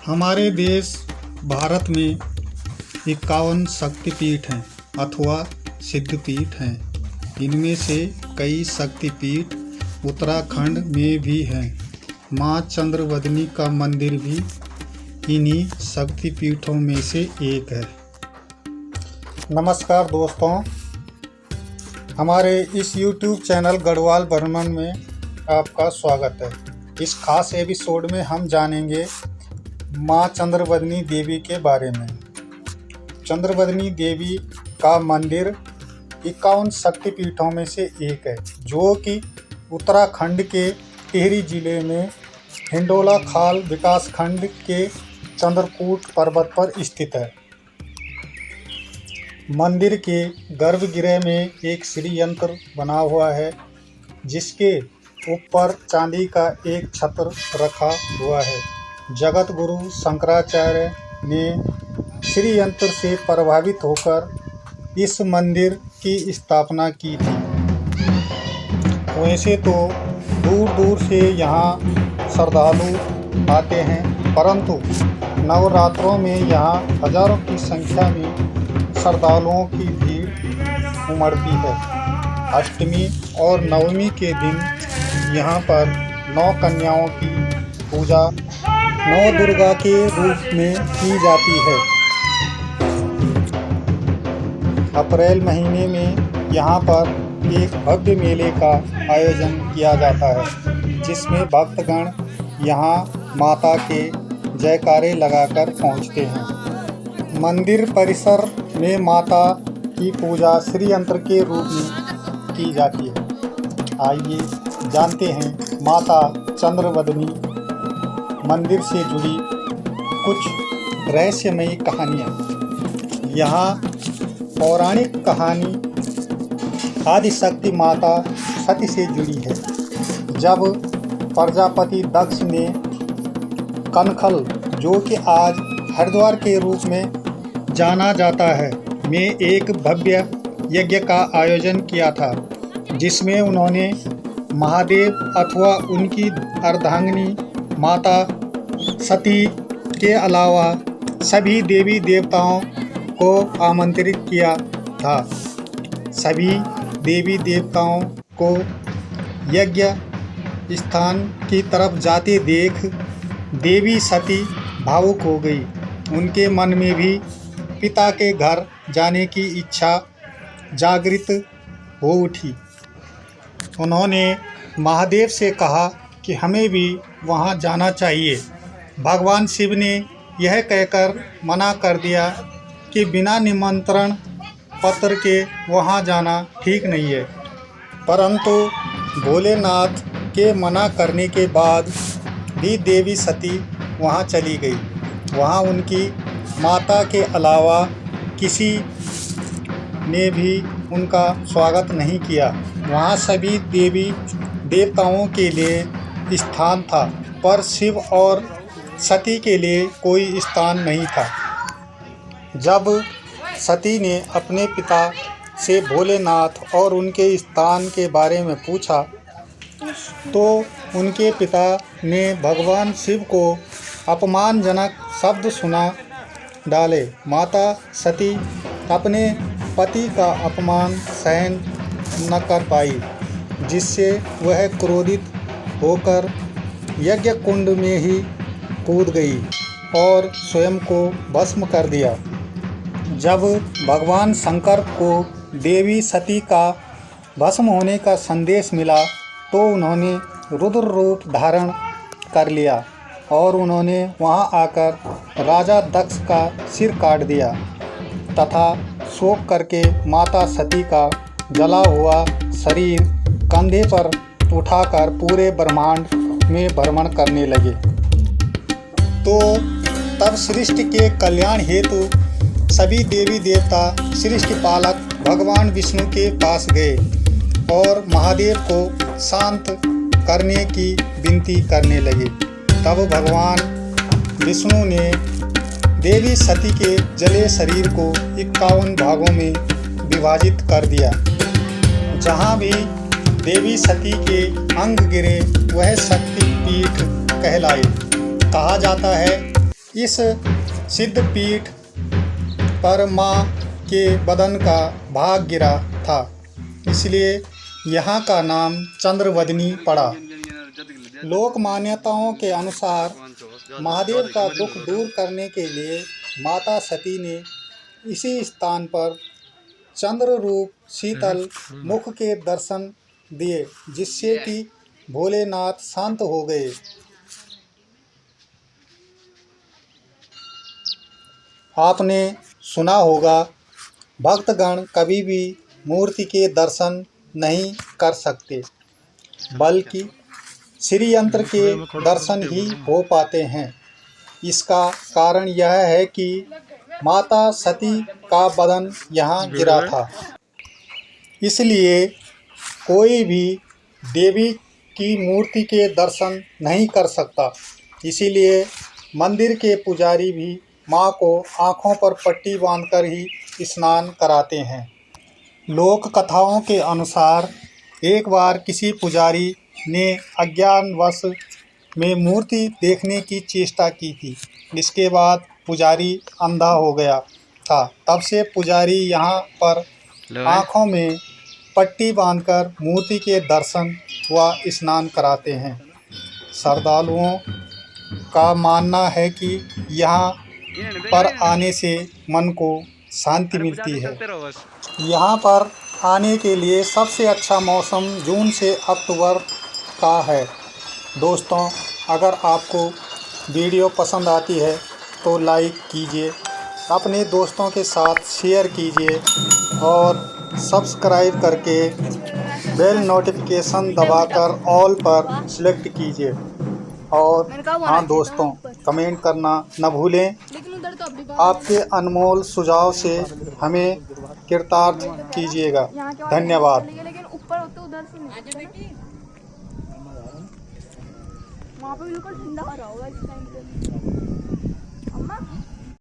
हमारे देश भारत में 51 शक्तिपीठ हैं अथवा सिद्धपीठ हैं। इनमें से कई शक्तिपीठ उत्तराखंड में भी हैं। माँ चंद्रवदनी का मंदिर भी इन्हीं शक्तिपीठों में से एक है। नमस्कार दोस्तों, हमारे इस YouTube चैनल गढ़वाल भ्रमण में आपका स्वागत है। इस खास एपिसोड में हम जानेंगे माँ चंद्रवदनी देवी के बारे में। चंद्रवदनी देवी का मंदिर 51 शक्तिपीठों में से एक है, जो कि उत्तराखंड के टिहरी जिले में हिंडोला खाल विकासखंड के चंद्रकूट पर्वत पर स्थित है। मंदिर के गर्भगृह में एक श्री यंत्र बना हुआ है, जिसके ऊपर चांदी का एक छत्र रखा हुआ है। जगत गुरु शंकराचार्य ने श्री यंत्र से प्रभावित होकर इस मंदिर की स्थापना की थी। वैसे तो दूर दूर से यहाँ श्रद्धालु आते हैं, परंतु नवरात्रों में यहाँ हजारों की संख्या में श्रद्धालुओं की भीड़ उमड़ती है। अष्टमी और नवमी के दिन यहाँ पर 9 कन्याओं की पूजा 9 दुर्गा के रूप में की जाती है। अप्रैल महीने में यहाँ पर एक भव्य मेले का आयोजन किया जाता है, जिसमें भक्तगण यहाँ माता के जयकारे लगाकर पहुँचते हैं। मंदिर परिसर में माता की पूजा श्री यंत्र के रूप में की जाती है। आइए जानते हैं माता चंद्रवदनी मंदिर से जुड़ी कुछ रहस्यमयी कहानियाँ। यहाँ पौराणिक कहानी आदिशक्ति माता सती से जुड़ी है। जब प्रजापति दक्ष ने कनखल, जो कि आज हरिद्वार के रूप में जाना जाता है, में एक भव्य यज्ञ का आयोजन किया था, जिसमें उन्होंने महादेव अथवा उनकी अर्धांगिनी माता सती के अलावा सभी देवी देवताओं को आमंत्रित किया था। सभी देवी देवताओं को यज्ञ स्थान की तरफ जाते देख देवी सती भावुक हो गई। उनके मन में भी पिता के घर जाने की इच्छा जागृत हो उठी। उन्होंने महादेव से कहा कि हमें भी वहां जाना चाहिए। भगवान शिव ने यह कहकर मना कर दिया कि बिना निमंत्रण पत्र के वहां जाना ठीक नहीं है। परंतु भोलेनाथ के मना करने के बाद भी देवी सती वहां चली गई। वहां उनकी माता के अलावा किसी ने भी उनका स्वागत नहीं किया। वहां सभी देवी देवताओं के लिए स्थान था, पर शिव और सती के लिए कोई स्थान नहीं था। जब सती ने अपने पिता से भोलेनाथ और उनके स्थान के बारे में पूछा, तो उनके पिता ने भगवान शिव को अपमानजनक शब्द सुना डाले। माता सती अपने पति का अपमान सहन न कर पाई, जिससे वह क्रोधित होकर यज्ञ कुंड में ही कूद गई और स्वयं को भस्म कर दिया। जब भगवान शंकर को देवी सती का भस्म होने का संदेश मिला, तो उन्होंने रुद्र रूप धारण कर लिया और उन्होंने वहां आकर राजा दक्ष का सिर काट दिया तथा शोक करके माता सती का जला हुआ शरीर कंधे पर उठाकर पूरे ब्रह्मांड में भ्रमण करने लगे। तो तब सृष्टि के कल्याण हेतु सभी देवी देवता सृष्टि पालक भगवान विष्णु के पास गए और महादेव को शांत करने की विनती करने लगे। तब भगवान विष्णु ने देवी सती के जले शरीर को 51 भागों में विभाजित कर दिया। जहाँ भी देवी सती के अंग गिरे वह शक्तिपीठ कहलाए। कहा जाता है इस सिद्ध पीठ पर माँ के बदन का भाग गिरा था, इसलिए यहाँ का नाम चंद्रवदनी पड़ा। लोक मान्यताओं के अनुसार महादेव का दुख दूर करने के लिए माता सती ने इसी स्थान पर चंद्र रूप शीतल मुख के दर्शन दिए, जिससे कि भोलेनाथ शांत हो गए। आपने सुना होगा, भक्तगण कभी भी मूर्ति के दर्शन नहीं कर सकते, बल्कि श्री यंत्र के दर्शन ही हो पाते हैं। इसका कारण यह है कि माता सती का बदन यहाँ गिरा था, इसलिए कोई भी देवी की मूर्ति के दर्शन नहीं कर सकता। इसीलिए मंदिर के पुजारी भी माँ को आँखों पर पट्टी बांधकर ही स्नान कराते हैं। लोक कथाओं के अनुसार एक बार किसी पुजारी ने अज्ञानवश में मूर्ति देखने की चेष्टा की थी। इसके बाद पुजारी अंधा हो गया था। तब से पुजारी यहाँ पर आँखों में पट्टी बांधकर मूर्ति के दर्शन व स्नान कराते हैं। श्रद्धालुओं का मानना है कि यहाँ पर आने से मन को शांति मिलती है। यहाँ पर आने के लिए सबसे अच्छा मौसम जून से अक्टूबर का है। दोस्तों, अगर आपको वीडियो पसंद आती है तो लाइक कीजिए, अपने दोस्तों के साथ शेयर कीजिए और सब्सक्राइब करके बेल नोटिफिकेशन दबाकर ऑल पर सिलेक्ट कीजिए। और हाँ दोस्तों, कमेंट करना न भूलें। आपके अनमोल सुझाव से हमें कृतार्थ कीजिएगा। धन्यवाद। वहाँ पे बिल्कुल ठंडा हो रहा होगा इस टाइम पे। अम्मा